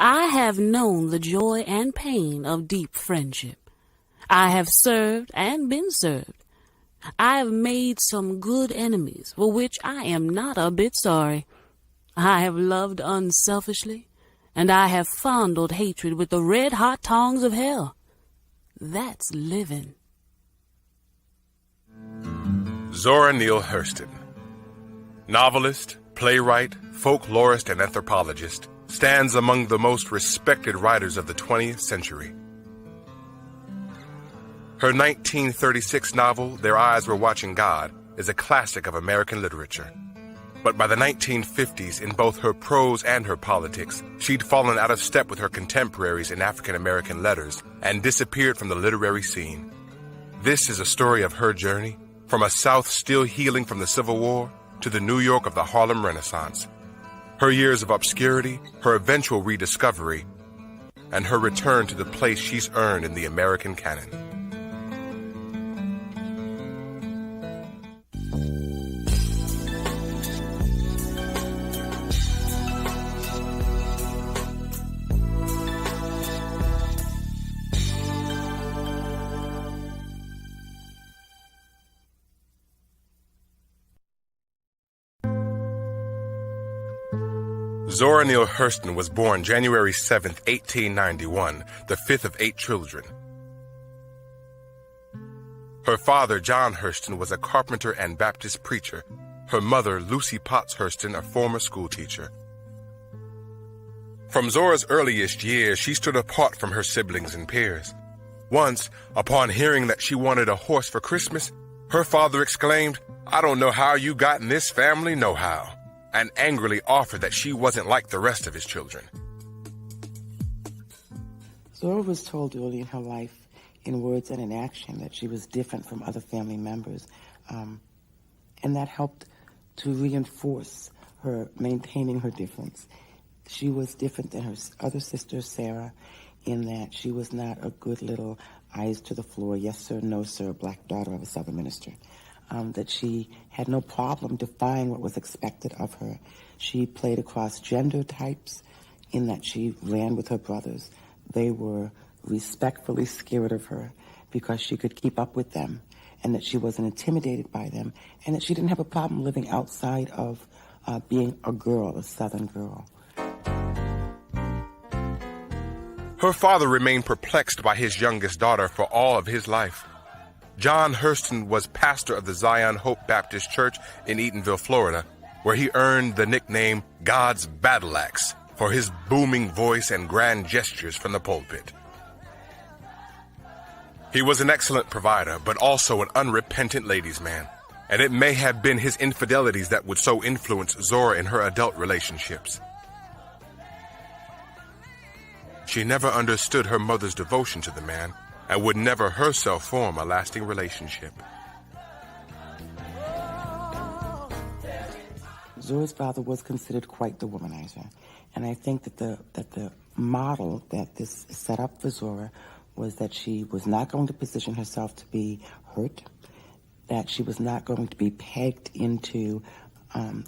I have known the joy and pain of deep friendship. I have served and been served. I have made some good enemies, for which I am not a bit sorry. I have loved unselfishly, and I have fondled hatred with the red-hot tongs of hell. That's living. Zora Neale Hurston, novelist, playwright, folklorist, and anthropologist, stands among the most respected writers of the 20th century. Her 1936 novel, Their Eyes Were Watching God, is a classic of American literature. But by the 1950s, in both her prose and her politics, she'd fallen out of step with her contemporaries in African-American letters and disappeared from the literary scene. This is a story of her journey, from a South still healing from the Civil War to the New York of the Harlem Renaissance. Her years of obscurity, her eventual rediscovery, and her return to the place she's earned in the American canon. Zora Neale Hurston was born January 7, 1891, the fifth of 8 children. Her father, John Hurston, was a carpenter and Baptist preacher. Her mother, Lucy Potts Hurston, a former schoolteacher. From Zora's earliest years, she stood apart from her siblings and peers. Once, upon hearing that she wanted a horse for Christmas, her father exclaimed, "I don't know how you got in this family, nohow," and angrily offered that she wasn't like the rest of his children. Zora was told early in her life, in words and in action, that she was different from other family members, and that helped to reinforce her maintaining her difference. She was different than her other sister, Sarah, in that she was not a good little eyes to the floor, yes sir, no sir, black daughter of a Southern minister. That she had no problem defying what was expected of her. She played across gender types in that she ran with her brothers. They were respectfully scared of her because she could keep up with them, and that she wasn't intimidated by them, and that she didn't have a problem living outside of being a girl, a Southern girl. Her father remained perplexed by his youngest daughter for all of his life. John Hurston was pastor of the Zion Hope Baptist Church in Eatonville, Florida, where he earned the nickname God's Battle Axe for his booming voice and grand gestures from the pulpit. He was an excellent provider, but also an unrepentant ladies' man, and it may have been his infidelities that would so influence Zora in her adult relationships. She never understood her mother's devotion to the man, and would never herself form a lasting relationship. Zora's father was considered quite the womanizer, and I think that the model that this set up for Zora was that she was not going to position herself to be hurt, that she was not going to be pegged into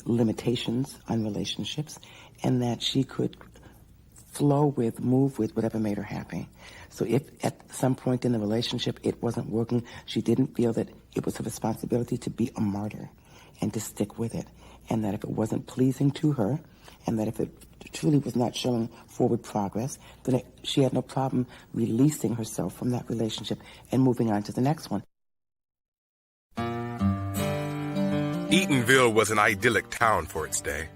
limitations on relationships, and that she could flow with, move with whatever made her happy. So if at some point in the relationship it wasn't working, she didn't feel that it was her responsibility to be a martyr and to stick with it. And that if it wasn't pleasing to her, and that if it truly was not showing forward progress, then she had no problem releasing herself from that relationship and moving on to the next one. Eatonville was an idyllic town for its day.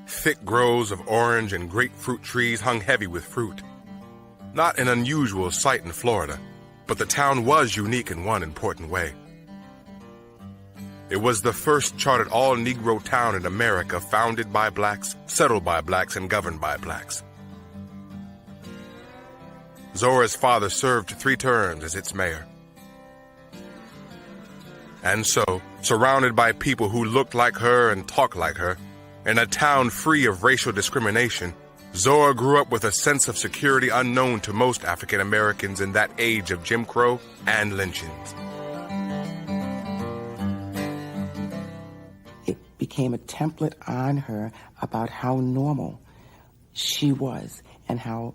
Thick groves of orange and grapefruit trees hung heavy with fruit. Not an unusual sight in Florida, but the town was unique in one important way. It was the first chartered all-Negro town in America, founded by blacks, settled by blacks, and governed by blacks. Zora's father served 3 terms as its mayor. And so, surrounded by people who looked like her and talked like her, in a town free of racial discrimination, Zora grew up with a sense of security unknown to most African Americans in that age of Jim Crow and lynchings. It became a template on her about how normal she was, and how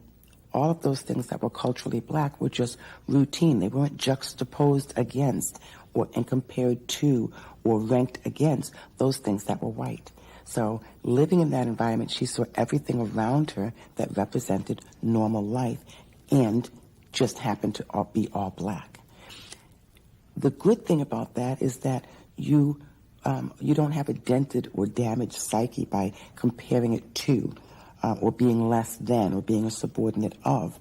all of those things that were culturally black were just routine. They weren't juxtaposed against and compared to or ranked against those things that were white. So living in that environment, she saw everything around her that represented normal life and just happened to be all black. The good thing about that is that you don't have a dented or damaged psyche by comparing it to or being less than or being a subordinate of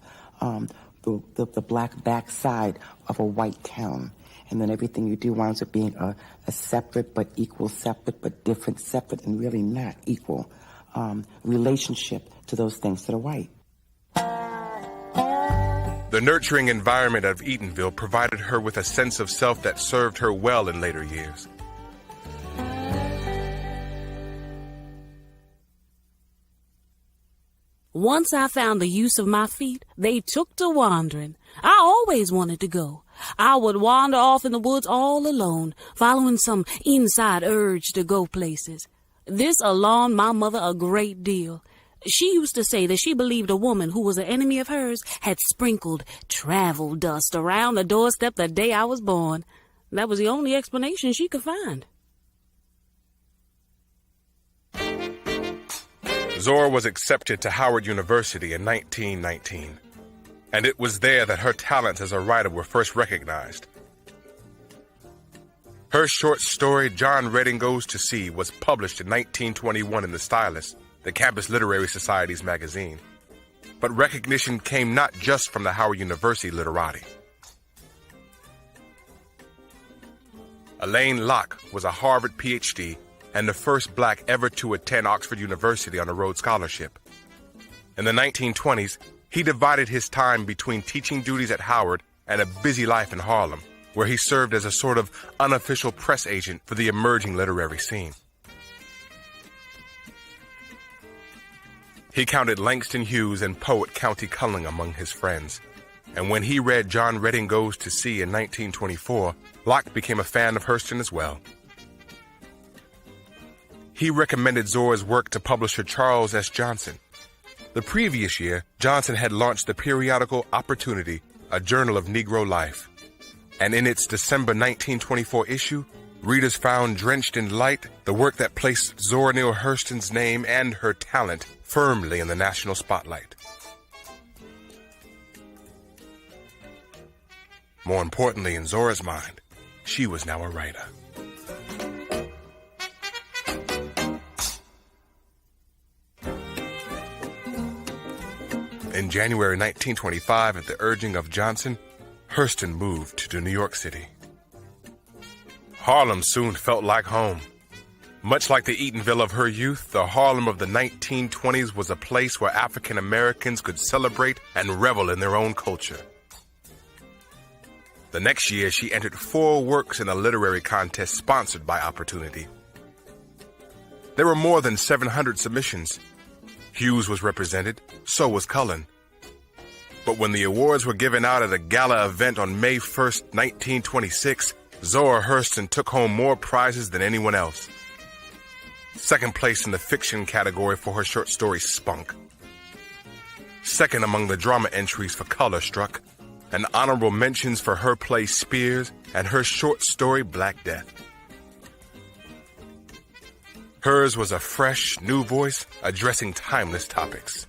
the black backside of a white town. And then everything you do winds up being a separate but equal, separate but different, separate and really not equal relationship to those things that are white. The nurturing environment of Eatonville provided her with a sense of self that served her well in later years. Once I found the use of my feet, they took to wandering. I always wanted to go. I would wander off in the woods all alone, following some inside urge to go places. This alarmed my mother a great deal. She used to say that she believed a woman who was an enemy of hers had sprinkled travel dust around the doorstep the day I was born. That was the only explanation she could find. Zora was accepted to Howard University in 1919, and it was there that her talents as a writer were first recognized. Her short story, John Redding Goes to Sea, was published in 1921 in The Stylist, the campus literary society's magazine. But recognition came not just from the Howard University literati. Elaine Locke was a Harvard PhD and the first black ever to attend Oxford University on a Rhodes Scholarship. In the 1920s, he divided his time between teaching duties at Howard and a busy life in Harlem, where he served as a sort of unofficial press agent for the emerging literary scene. He counted Langston Hughes and poet Countee Cullen among his friends, and when he read John Redding Goes to Sea in 1924, Locke became a fan of Hurston as well. He recommended Zora's work to publisher Charles S. Johnson. The previous year, Johnson had launched the periodical Opportunity, a journal of Negro life. And in its December 1924 issue, readers found drenched in light the work that placed Zora Neale Hurston's name and her talent firmly in the national spotlight. More importantly, in Zora's mind, she was now a writer. In January 1925, at the urging of Johnson, Hurston moved to New York City. Harlem soon felt like home. Much like the Eatonville of her youth, the Harlem of the 1920s was a place where African Americans could celebrate and revel in their own culture. The next year, she entered 4 works in a literary contest sponsored by Opportunity. There were more than 700 submissions. Hughes was represented, so was Cullen. But when the awards were given out at a gala event on May 1st, 1926, Zora Hurston took home more prizes than anyone else. Second place in the fiction category for her short story Spunk. Second among the drama entries for Color Struck, and honorable mentions for her play Spears and her short story Black Death. Hers was a fresh, new voice addressing timeless topics.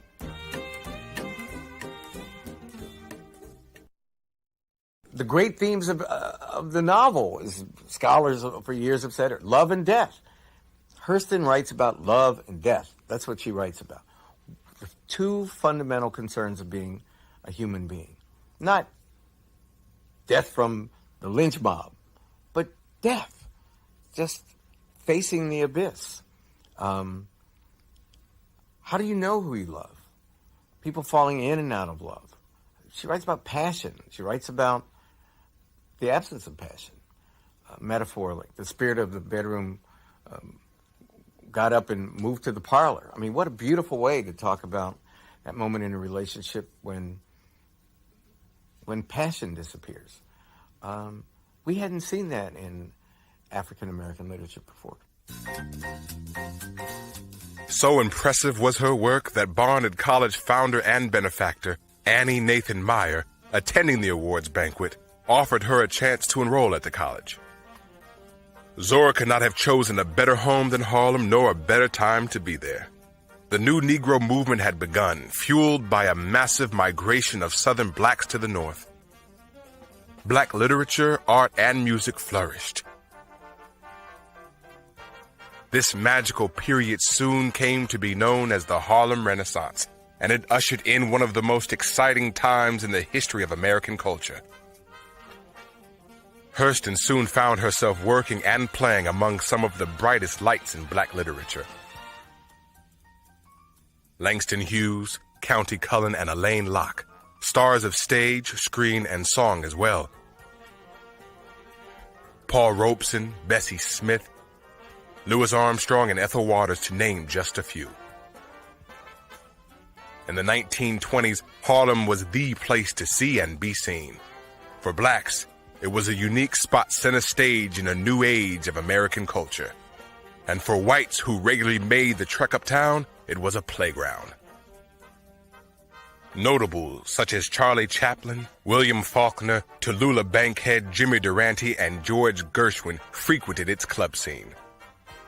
The great themes of the novel, as scholars for years have said, are love and death. Hurston writes about love and death. That's what she writes about. The 2 fundamental concerns of being a human being. Not death from the lynch mob, but death. Just facing the abyss. How do you know who you love? People falling in and out of love. She writes about passion. She writes about the absence of passion, metaphorically. The spirit of the bedroom got up and moved to the parlor. I mean, what a beautiful way to talk about that moment in a relationship when passion disappears. We hadn't seen that in African American literature before. So impressive was her work that Barnard College founder and benefactor Annie Nathan Meyer, attending the awards banquet, offered her a chance to enroll at the college. Zora could not have chosen a better home than Harlem, nor a better time to be there. The new Negro movement had begun, fueled by a massive migration of Southern blacks to the North. Black literature, art, and music flourished. This magical period soon came to be known as the Harlem Renaissance, and it ushered in one of the most exciting times in the history of American culture. Hurston soon found herself working and playing among some of the brightest lights in black literature. Langston Hughes, Countee Cullen, and Elaine Locke, stars of stage, screen, and song as well. Paul Robeson, Bessie Smith, Louis Armstrong, and Ethel Waters, to name just a few. In the 1920s, Harlem was the place to see and be seen. For blacks, it was a unique spot center stage in a new age of American culture. And for whites who regularly made the trek uptown, it was a playground. Notables such as Charlie Chaplin, William Faulkner, Tallulah Bankhead, Jimmy Durante, and George Gershwin frequented its club scene.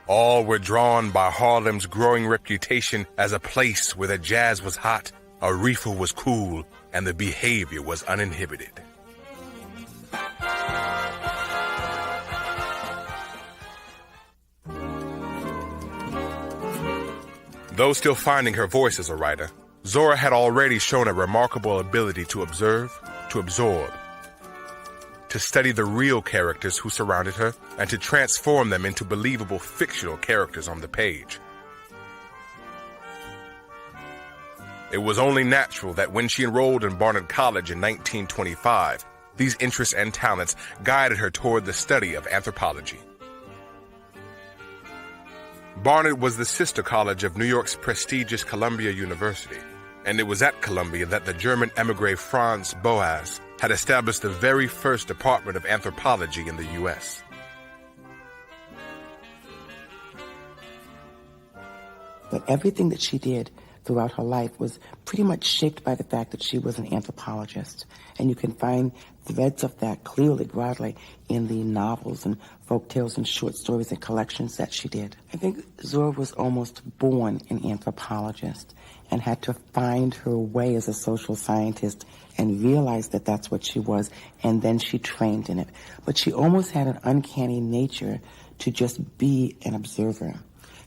All were drawn by Harlem's growing reputation as a place where the jazz was hot, a reefer was cool, and the behavior was uninhibited. Though still finding her voice as a writer, Zora had already shown a remarkable ability to observe, to absorb, to study the real characters who surrounded her, and to transform them into believable fictional characters on the page. It was only natural that when she enrolled in Barnard College in 1925, these interests and talents guided her toward the study of anthropology. Barnard was the sister college of New York's prestigious Columbia University, and it was at Columbia that the German émigré Franz Boas had established the very first department of anthropology in the U.S. But everything that she did throughout her life was pretty much shaped by the fact that she was an anthropologist. And you can find threads of that clearly, broadly, in the novels and folktales and short stories and collections that she did. I think Zora was almost born an anthropologist and had to find her way as a social scientist and realize that that's what she was, and then she trained in it. But she almost had an uncanny nature to just be an observer,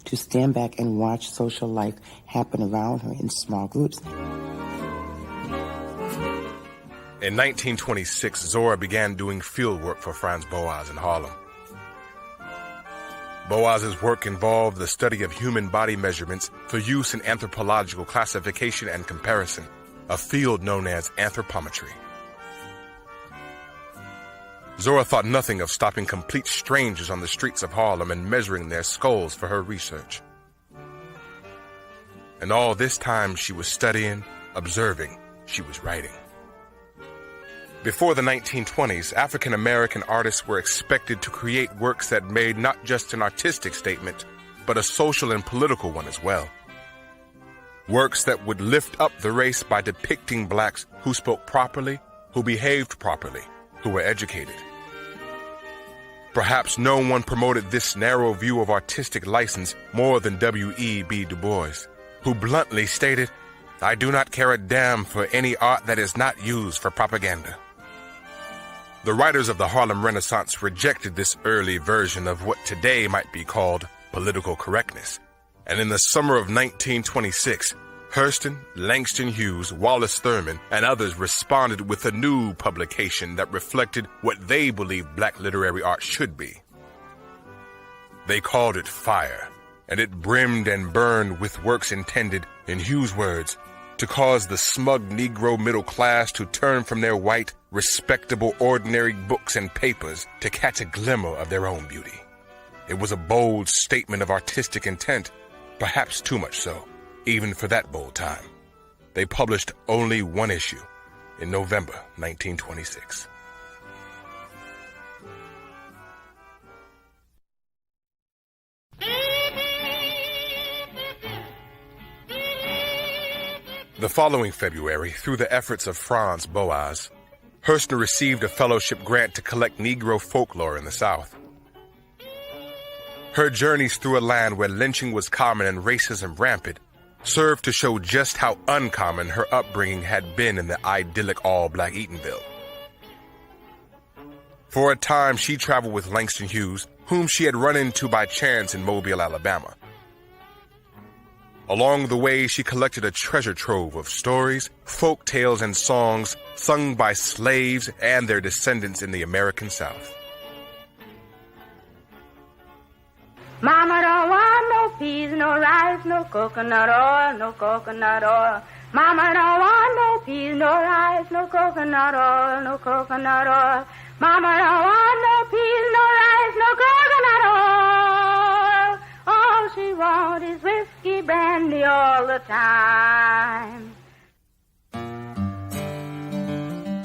to stand back and watch social life happen around her in small groups. In 1926, Zora began doing field work for Franz Boas in Harlem. Boas's work involved the study of human body measurements for use in anthropological classification and comparison, a field known as anthropometry. Zora thought nothing of stopping complete strangers on the streets of Harlem and measuring their skulls for her research. And all this time she was studying, observing, she was writing. Before the 1920s, African-American artists were expected to create works that made not just an artistic statement, but a social and political one as well. Works that would lift up the race by depicting blacks who spoke properly, who behaved properly, who were educated. Perhaps no one promoted this narrow view of artistic license more than W.E.B. Du Bois, who bluntly stated, "I do not care a damn for any art that is not used for propaganda." The writers of the Harlem Renaissance rejected this early version of what today might be called political correctness. And in the summer of 1926, Hurston, Langston Hughes, Wallace Thurman, and others responded with a new publication that reflected what they believed black literary art should be. They called it Fire, and it brimmed and burned with works intended, in Hughes' words, to cause the smug Negro middle class to turn from their white, respectable, ordinary books and papers to catch a glimmer of their own beauty. It was a bold statement of artistic intent, perhaps too much so, even for that bold time. They published only one issue in November 1926. The following February, through the efforts of Franz Boas, Hurston received a fellowship grant to collect Negro folklore in the South. Her journeys through a land where lynching was common and racism rampant served to show just how uncommon her upbringing had been in the idyllic all-black Eatonville. For a time, she traveled with Langston Hughes, whom she had run into by chance in Mobile, Alabama. Along the way, she collected a treasure trove of stories, folk tales, and songs sung by slaves and their descendants in the American South. Mama don't want no peas, no rice, no coconut oil, no coconut oil. Mama don't want no peas, no rice, no coconut oil, no coconut oil. Mama don't want no peas, no rice, no coconut oil. All she wants is whiskey brandy all the time.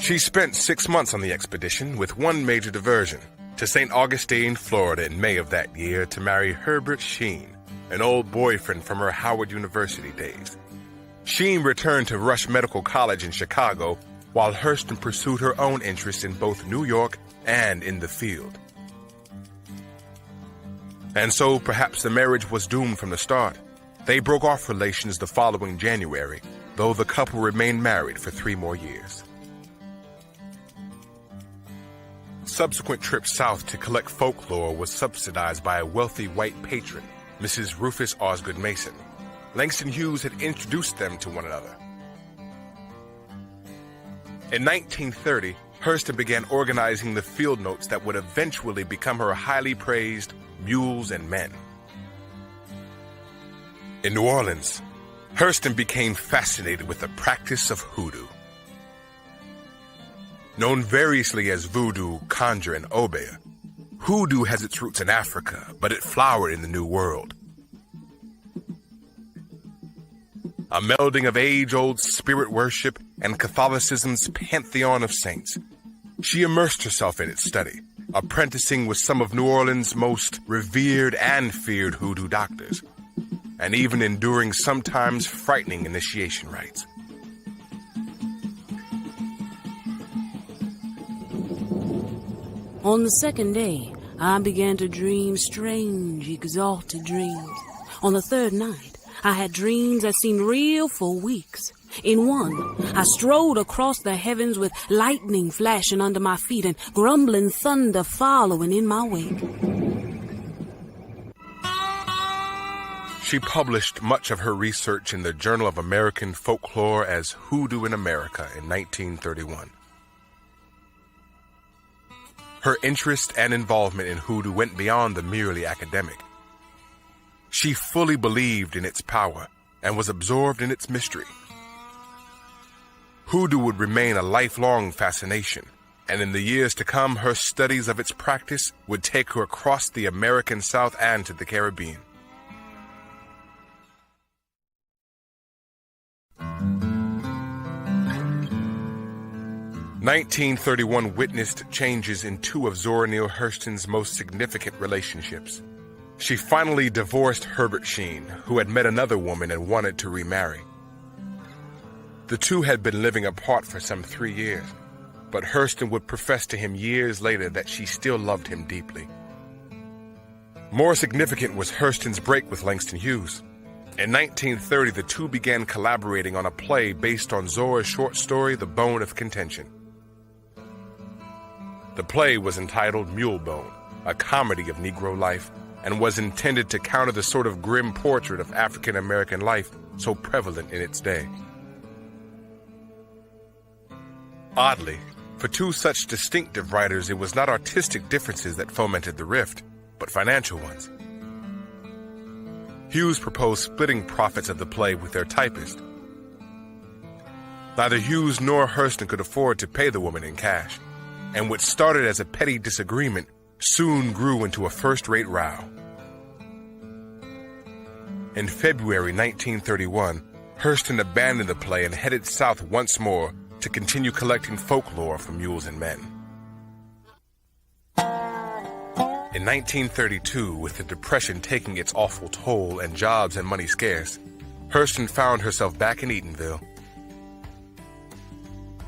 She spent 6 months on the expedition with one major diversion, to St. Augustine, Florida in May of that year to marry Herbert Sheen, an old boyfriend from her Howard University days. Sheen returned to Rush Medical College in Chicago, while Hurston pursued her own interests in both New York and in the field. And so perhaps the marriage was doomed from the start. They broke off relations the following January, though the couple remained married for 3 more years. Subsequent trips south to collect folklore was subsidized by a wealthy white patron, Mrs. Rufus Osgood Mason. Langston Hughes had introduced them to one another. In 1930, Hurston began organizing the field notes that would eventually become her highly praised Mules and Men. In New Orleans, Hurston became fascinated with the practice of hoodoo. Known variously as voodoo, conjure, and obeah, hoodoo has its roots in Africa, but it flowered in the New World. A melding of age-old spirit worship and Catholicism's pantheon of saints. She immersed herself in its study, apprenticing with some of New Orleans' most revered and feared hoodoo doctors, and even enduring sometimes frightening initiation rites. On the second day, I began to dream strange, exalted dreams. On the third night, I had dreams that seemed real for weeks. In one, I strode across the heavens with lightning flashing under my feet and grumbling thunder following in my wake. She published much of her research in the Journal of American Folklore as Hoodoo in America in 1931. Her interest and involvement in hoodoo went beyond the merely academic. She fully believed in its power and was absorbed in its mystery. Hoodoo would remain a lifelong fascination, and in the years to come, her studies of its practice would take her across the American South and to the Caribbean. "1931 witnessed changes in 2 of Zora Neale Hurston's most significant relationships. She finally divorced Herbert Sheen, who had met another woman and wanted to remarry. The two had been living apart for some 3 years, but Hurston would profess to him years later that she still loved him deeply. More significant was Hurston's break with Langston Hughes. In 1930, the two began collaborating on a play based on Zora's short story, The Bone of Contention. The play was entitled Mulebone, a comedy of Negro life, and was intended to counter the sort of grim portrait of African American life so prevalent in its day. Oddly, for 2 such distinctive writers, it was not artistic differences that fomented the rift, but financial ones. Hughes proposed splitting profits of the play with their typist. Neither Hughes nor Hurston could afford to pay the woman in cash, and what started as a petty disagreement soon grew into a first-rate row. In February 1931, Hurston abandoned the play and headed south once more to continue collecting folklore from Mules and Men. In 1932, with the Depression taking its awful toll and jobs and money scarce, Hurston found herself back in Eatonville,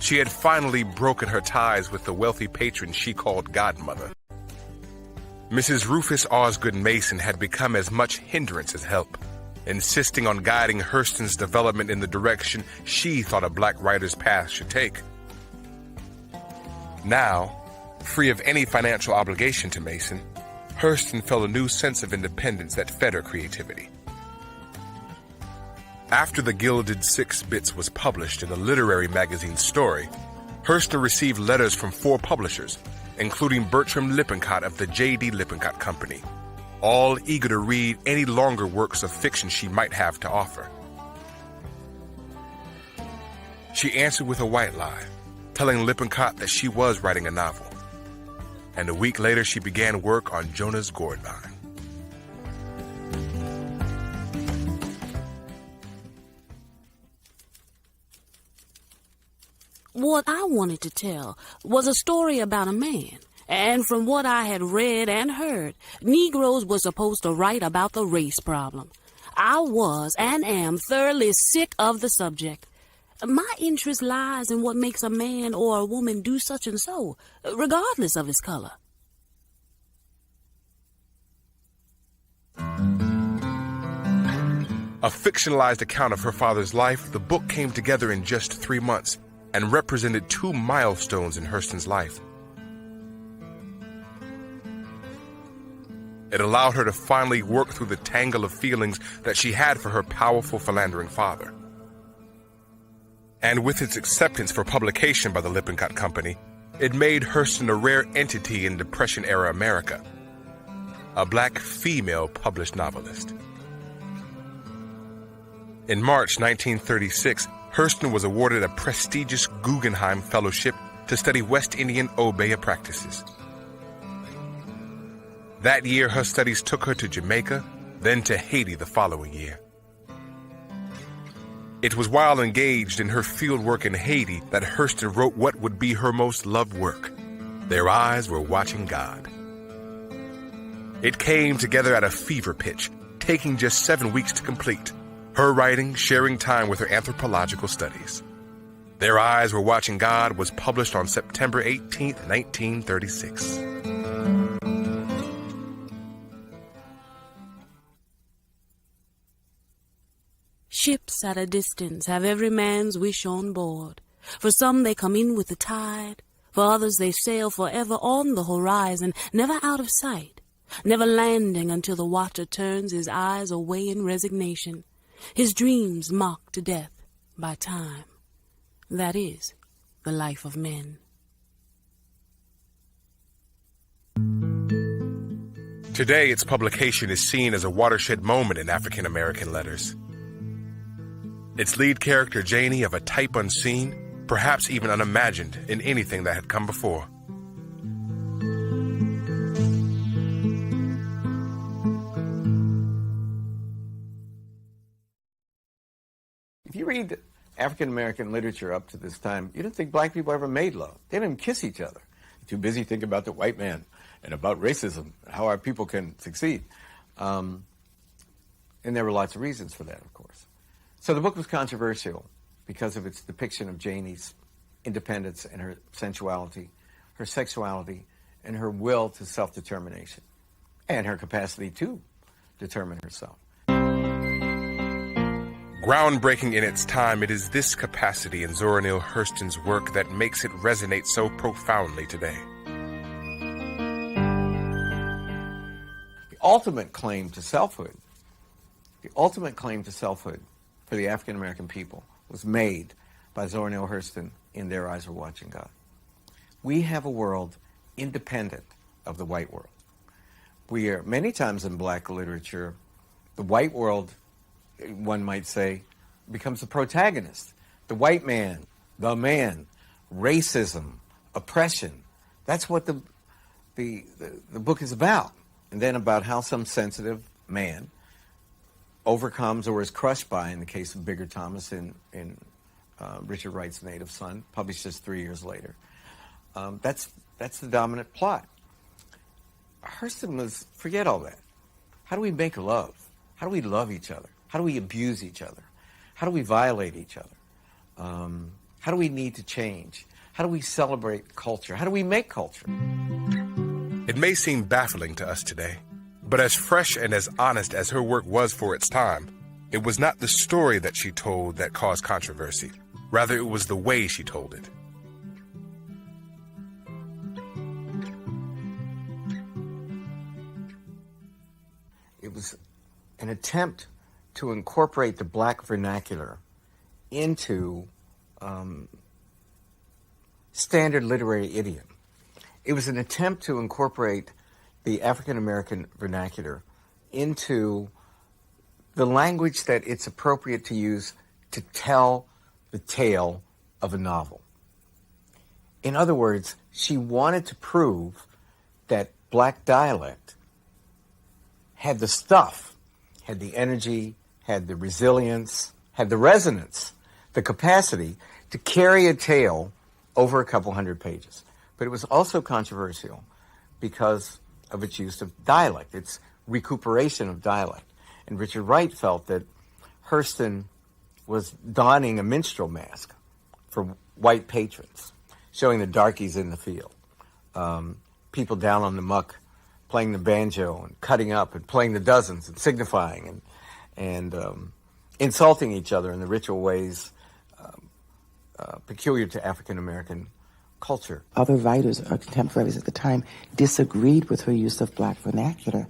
She had finally broken her ties with the wealthy patron she called Godmother. Mrs. Rufus Osgood Mason had become as much hindrance as help, insisting on guiding Hurston's development in the direction she thought a black writer's path should take. Now, free of any financial obligation to Mason, Hurston felt a new sense of independence that fed her creativity. After The Gilded Six Bits was published in the literary magazine Story, Hurston received letters from 4 publishers, including Bertram Lippincott of the J.D. Lippincott Company, all eager to read any longer works of fiction she might have to offer. She answered with a white lie, telling Lippincott that she was writing a novel. And a week later, she began work on Jonah's Gourdvine. What I wanted to tell was a story about a man, and from what I had read and heard, Negroes were supposed to write about the race problem. I was and am thoroughly sick of the subject. My interest lies in what makes a man or a woman do such and so, regardless of his color. A fictionalized account of her father's life, the book came together in just 3 months and represented 2 milestones in Hurston's life. It allowed her to finally work through the tangle of feelings that she had for her powerful, philandering father. And with its acceptance for publication by the Lippincott Company, it made Hurston a rare entity in Depression-era America, a black female published novelist. In March 1936, Hurston was awarded a prestigious Guggenheim Fellowship to study West Indian Obeah practices. That year, her studies took her to Jamaica, then to Haiti the following year. It was while engaged in her field work in Haiti that Hurston wrote what would be her most loved work, Their Eyes Were Watching God. It came together at a fever pitch, taking just 7 weeks to complete, her writing sharing time with her anthropological studies. Their Eyes Were Watching God was published on September 18, 1936. Ships at a distance have every man's wish on board. For some they come in with the tide, for others they sail forever on the horizon, never out of sight, never landing until the watcher turns his eyes away in resignation, his dreams mocked to death by time. That is the life of men. Today, its publication is seen as a watershed moment in African American letters. Its lead character, Janie, of a type unseen, perhaps even unimagined in anything that had come before. If you read African American literature up to this time, you don't think black people ever made love. They didn't even kiss each other. They're too busy thinking about the white man and about racism, how our people can succeed. And there were lots of reasons for that, of course. So the book was controversial because of its depiction of Janie's independence and her sensuality, her sexuality, and her will to self-determination, and her capacity to determine herself. Groundbreaking in its time, it is this capacity in Zora Neale Hurston's work that makes it resonate so profoundly today. The ultimate claim to selfhood for the African American people was made by Zora Neale Hurston in Their Eyes Were Watching God. We have a world independent of the white world. We are, many times in black literature, the white world, one might say, becomes the protagonist. The white man, the man, racism, oppression. That's what the book is about. And then about how some sensitive man overcomes or is crushed by, in the case of Bigger Thomas in Richard Wright's Native Son, published just 3 years later. That's the dominant plot. Hurston was, forget all that. How do we make love? How do we love each other? How do we abuse each other? How do we violate each other? How do we need to change? How do we celebrate culture? How do we make culture? It may seem baffling to us today, but as fresh and as honest as her work was for its time, it was not the story that she told that caused controversy. Rather, it was the way she told it. It was an attempt to incorporate the black vernacular into standard literary idiom. It was an attempt to incorporate the African American vernacular into the language that it's appropriate to use to tell the tale of a novel. In other words, she wanted to prove that black dialect had the stuff, had the energy, had the resilience, had the resonance, the capacity to carry a tale over a couple hundred pages. But it was also controversial because of its use of dialect, its recuperation of dialect. And Richard Wright felt that Hurston was donning a minstrel mask for white patrons, showing the darkies in the field, people down on the muck playing the banjo and cutting up and playing the dozens and signifying and insulting each other in the ritual ways peculiar to African American culture. Other writers or contemporaries at the time disagreed with her use of black vernacular.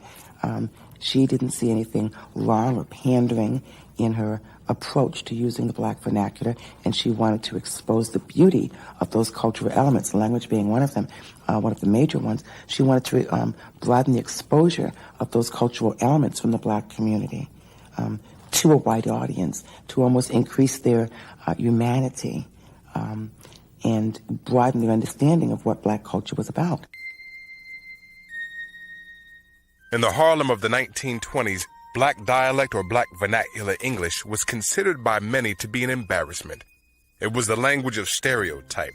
She didn't see anything wrong or pandering in her approach to using the black vernacular, and she wanted to expose the beauty of those cultural elements, language being one of them, one of the major ones. She wanted to broaden the exposure of those cultural elements from the black community to a white audience, to almost increase their humanity and broaden their understanding of what black culture was about. In the Harlem of the 1920s, black dialect or black vernacular English was considered by many to be an embarrassment. It was the language of stereotype,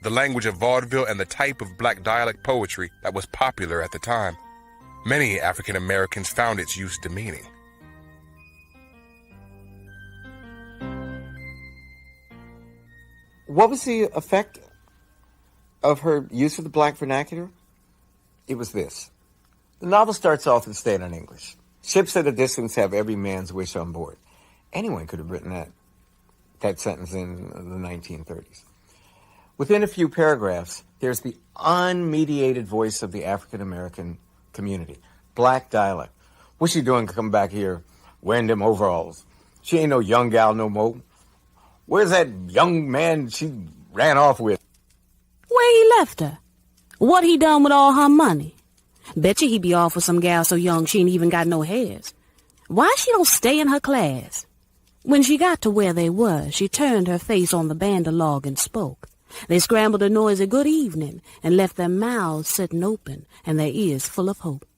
the language of vaudeville, and the type of black dialect poetry that was popular at the time. Many African Americans found its use demeaning. What was the effect of her use of the black vernacular? It was this. The novel starts off in standard English. Ships at a distance have every man's wish on board. Anyone could have written that sentence in the 1930s. Within a few paragraphs, there's the unmediated voice of the African American community. Black dialect. What's she doing come back here wearing them overalls? She ain't no young gal no more. Where's that young man she ran off with? Where he left her? What he done with all her money? Betcha he be off with some gal so young she ain't even got no hairs. Why she don't stay in her class? When she got to where they were, she turned her face on the banderlog and spoke. They scrambled a noisy good evening and left their mouths sitting open and their ears full of hope.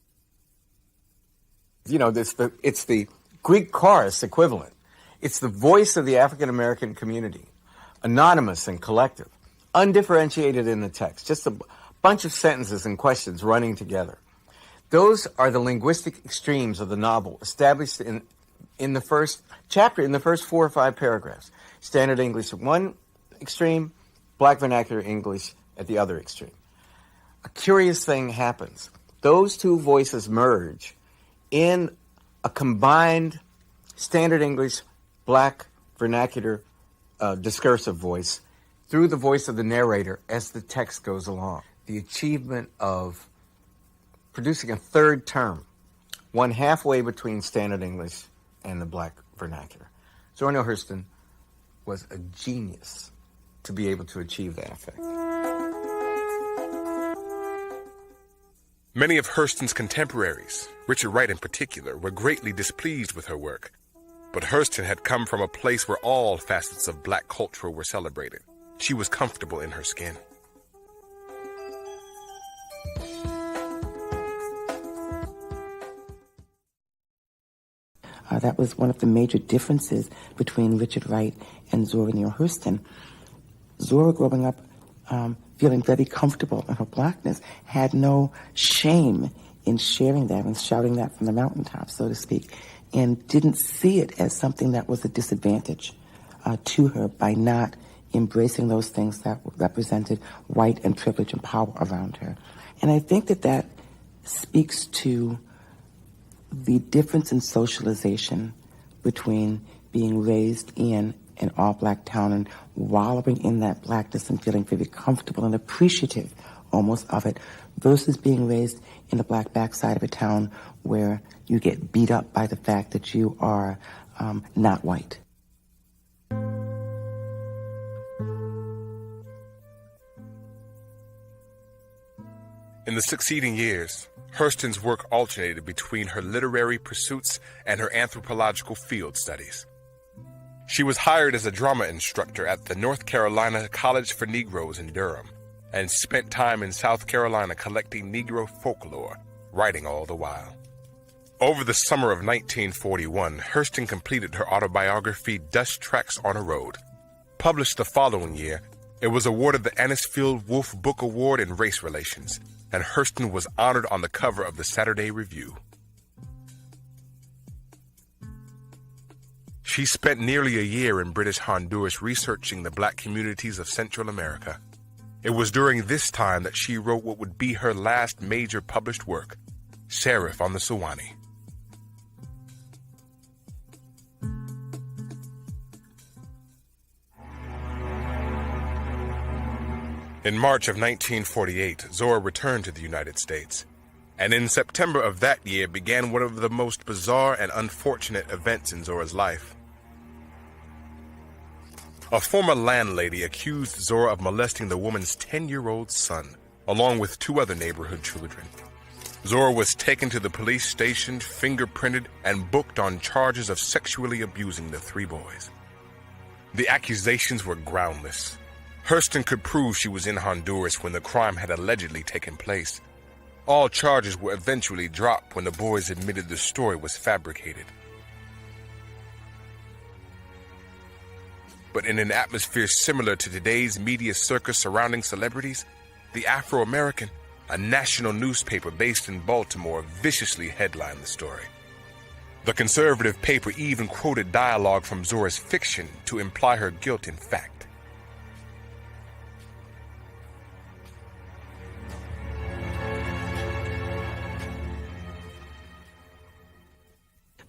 You know, it's the Greek chorus equivalent. It's the voice of the African American community, anonymous and collective, undifferentiated in the text, just a bunch of sentences and questions running together. Those are the linguistic extremes of the novel, established in the first chapter, in the first 4 or 5 paragraphs. Standard English at one extreme, black vernacular English at the other extreme. A curious thing happens. Those two voices merge in a combined standard English, black vernacular discursive voice through the voice of the narrator as the text goes along. The achievement of producing a third term, one halfway between standard English and the black vernacular. Zora Neale Hurston was a genius to be able to achieve that effect. Many of Hurston's contemporaries, Richard Wright in particular, were greatly displeased with her work. But Hurston had come from a place where all facets of black culture were celebrated. She was comfortable in her skin. That was one of the major differences between Richard Wright and Zora Neale Hurston. Zora, growing up feeling very comfortable in her blackness, had no shame in sharing that and shouting that from the mountaintop, so to speak, and didn't see it as something that was a disadvantage to her by not embracing those things that represented white and privilege and power around her. And I think that that speaks to the difference in socialization between being raised in an all-black town and wallowing in that blackness and feeling very comfortable and appreciative almost of it, versus being raised in the black backside of a town where you get beat up by the fact that you are not white. In the succeeding years, Hurston's work alternated between her literary pursuits and her anthropological field studies. She was hired as a drama instructor at the North Carolina College for Negroes in Durham and spent time in South Carolina collecting Negro folklore, writing all the while. Over the summer of 1941, Hurston completed her autobiography, Dust Tracks on a Road. Published the following year, it was awarded the Anisfield Wolf Book Award in Race Relations, and Hurston was honored on the cover of the Saturday Review. She spent nearly a year in British Honduras researching the black communities of Central America. It was during this time that she wrote what would be her last major published work, Sheriff on the Suwannee. In March of 1948, Zora returned to the United States, and in September of that year began one of the most bizarre and unfortunate events in Zora's life. A former landlady accused Zora of molesting the woman's 10-year-old son, along with 2 other neighborhood children. Zora was taken to the police station, fingerprinted, and booked on charges of sexually abusing the 3 boys. The accusations were groundless. Hurston could prove she was in Honduras when the crime had allegedly taken place. All charges were eventually dropped when the boys admitted the story was fabricated. But in an atmosphere similar to today's media circus surrounding celebrities, the Afro-American, a national newspaper based in Baltimore, viciously headlined the story. The conservative paper even quoted dialogue from Zora's fiction to imply her guilt in fact.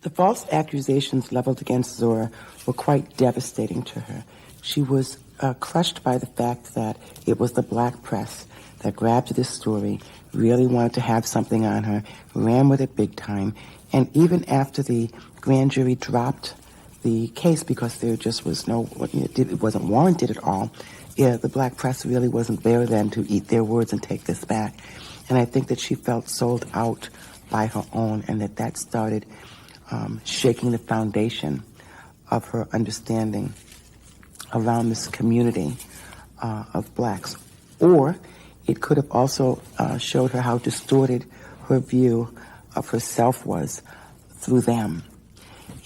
The false accusations leveled against Zora were quite devastating to her. She was crushed by the fact that it was the black press that grabbed this story, really wanted to have something on her, ran with it big time, and even after the grand jury dropped the case because there just was it wasn't warranted at all, the black press really wasn't there then to eat their words and take this back. And I think that she felt sold out by her own, and that started shaking the foundation of her understanding around this community of blacks. Or it could have also showed her how distorted her view of herself was through them.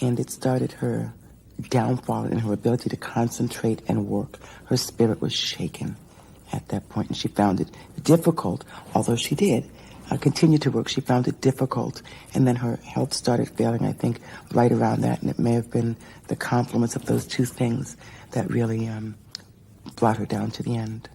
And it started her downfall in her ability to concentrate and work. Her spirit was shaken at that point, and she found it difficult, although she did continue to work. She found it difficult, and then her health started failing, I think, right around that, and it may have been the confluence of those 2 things that really brought her down to the end.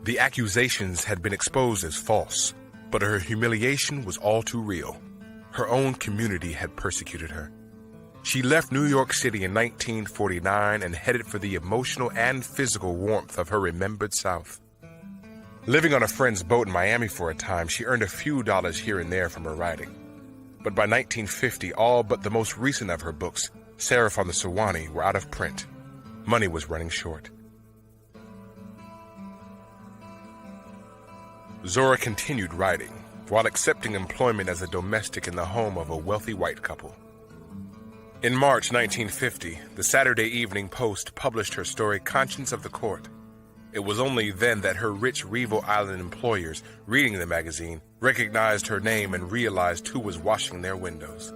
The accusations had been exposed as false, but her humiliation was all too real. Her own community had persecuted her. She left New York City in 1949 and headed for the emotional and physical warmth of her remembered South. Living on a friend's boat in Miami for a time, she earned a few dollars here and there from her writing. But by 1950, all but the most recent of her books, Sheriff on the Suwannee, were out of print. Money was running short. Zora continued writing, while accepting employment as a domestic in the home of a wealthy white couple. In March 1950, the Saturday Evening Post published her story, Conscience of the Court. It was only then that her rich Revo Island employers, reading the magazine, recognized her name and realized who was washing their windows.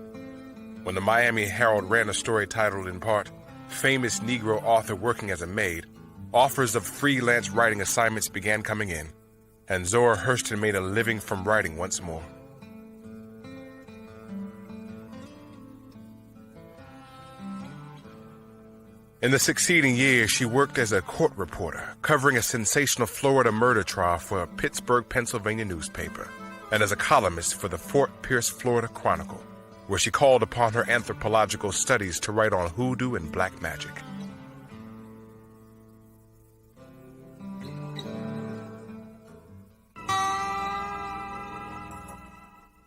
When the Miami Herald ran a story titled in part, Famous Negro Author Working as a Maid, offers of freelance writing assignments began coming in, and Zora Hurston made a living from writing once more. In the succeeding years, she worked as a court reporter, covering a sensational Florida murder trial for a Pittsburgh, Pennsylvania newspaper, and as a columnist for the Fort Pierce, Florida Chronicle, where she called upon her anthropological studies to write on hoodoo and black magic.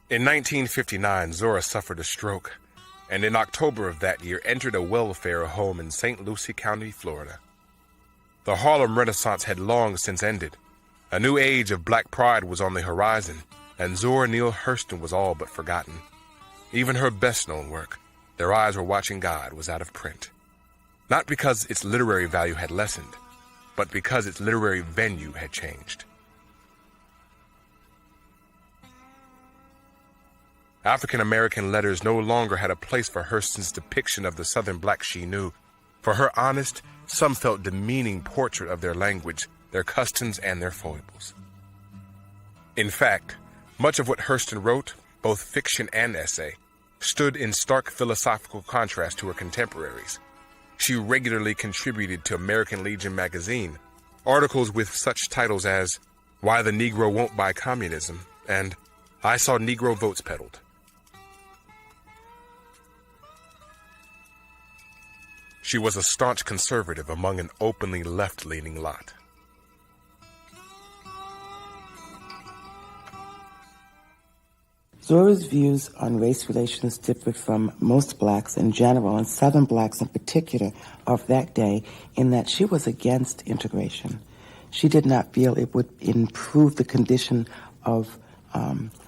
In 1959, Zora suffered a stroke, and in October of that year entered a welfare home in St. Lucie County, Florida. The Harlem Renaissance had long since ended. A new age of black pride was on the horizon, and Zora Neale Hurston was all but forgotten. Even her best-known work, Their Eyes Were Watching God, was out of print. Not because its literary value had lessened, but because its literary venue had changed. African-American letters no longer had a place for Hurston's depiction of the Southern black she knew, for her honest, some felt demeaning portrait of their language, their customs, and their foibles. In fact, much of what Hurston wrote, both fiction and essay, stood in stark philosophical contrast to her contemporaries. She regularly contributed to American Legion magazine, articles with such titles as Why the Negro Won't Buy Communism and I Saw Negro Votes Peddled. She was a staunch conservative among an openly left-leaning lot. Zora's views on race relations differed from most blacks in general, and Southern blacks in particular of that day, in that she was against integration. She did not feel it would improve the condition of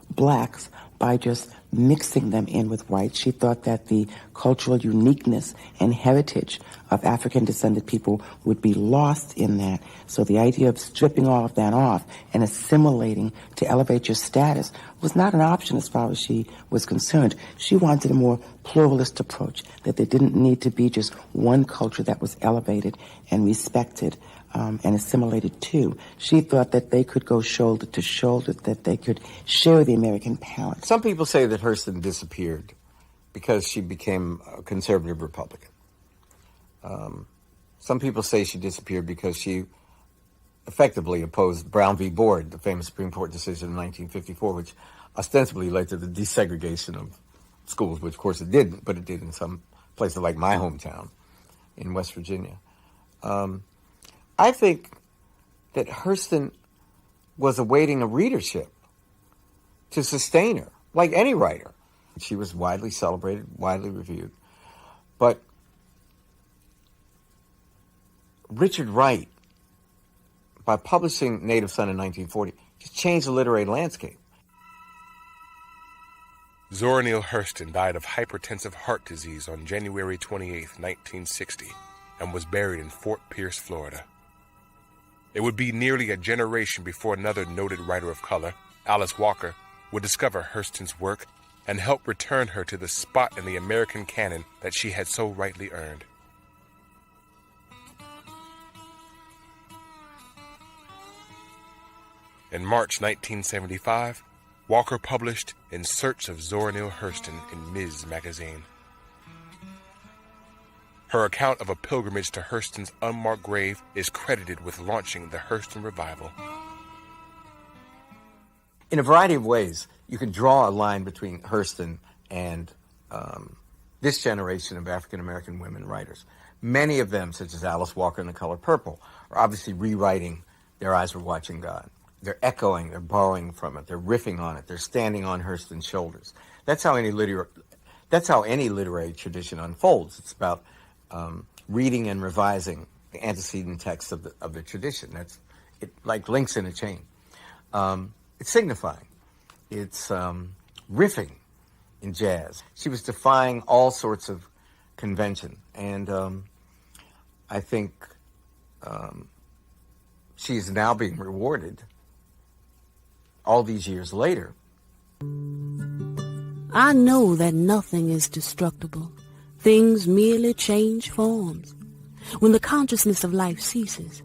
blacks by just mixing them in with whites. She thought that the cultural uniqueness and heritage of African-descended people would be lost in that. So the idea of stripping all of that off and assimilating to elevate your status was not an option as far as she was concerned. She wanted a more pluralist approach, that there didn't need to be just one culture that was elevated and respected and assimilated to. She thought that they could go shoulder to shoulder, that they could share the American palate. Some people say that Hurston disappeared because she became a conservative Republican. Some people say she disappeared because she effectively opposed Brown v. Board, the famous Supreme Court decision in 1954, which ostensibly led to the desegregation of schools, which of course it didn't, but it did in some places like my hometown in West Virginia. I think that Hurston was awaiting a readership to sustain her, like any writer. She was widely celebrated, widely reviewed. But Richard Wright, by publishing Native Son in 1940, just changed the literary landscape. Zora Neale Hurston died of hypertensive heart disease on January 28, 1960, and was buried in Fort Pierce, Florida. It would be nearly a generation before another noted writer of color, Alice Walker, would discover Hurston's work and help return her to the spot in the American canon that she had so rightly earned. In March 1975, Walker published In Search of Zora Neale Hurston in Ms. magazine. Her account of a pilgrimage to Hurston's unmarked grave is credited with launching the Hurston revival. In a variety of ways, you can draw a line between Hurston and this generation of African-American women writers. Many of them, such as Alice Walker in The Color Purple, are obviously rewriting Their Eyes Were Watching God. They're echoing, they're borrowing from it, they're riffing on it, they're standing on Hurston's shoulders. That's how any literary tradition unfolds. It's about reading and revising the antecedent text of the tradition. That's it, like links in a chain. It's signifying. It's riffing in jazz. She was defying all sorts of convention, and I think she's now being rewarded all these years later. I know that nothing is destructible. Things merely change forms. When the consciousness of life ceases,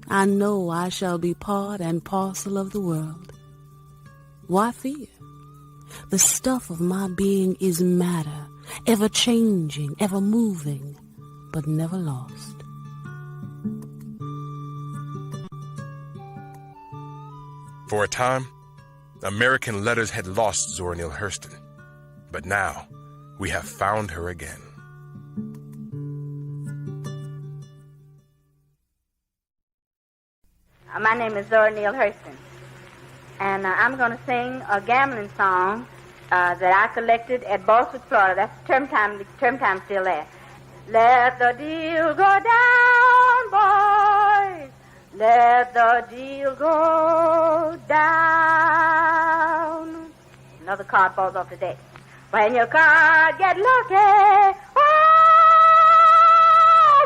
I know I shall be part and parcel of the world. Why fear? The stuff of my being is matter, ever changing, ever moving. but never lost. For a time, American letters had lost Zora Neale Hurston, but now we have found her again. My name is Zora Neale Hurston, and I'm going to sing a gambling song that I collected at Balswood, Florida. That's term time still there. Let the deal go down, boys. Let the deal go down. Another card falls off the deck. When your card get lucky, oh,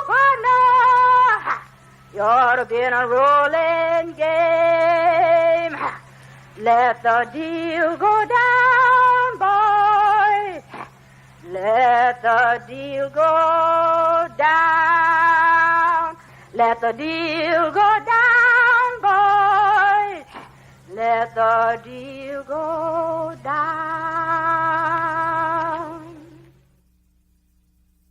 partner, you ought to be in a rolling game. Let the deal go down, boys. Let the deal go down. Let the deal go down, boys. Let the deal go down.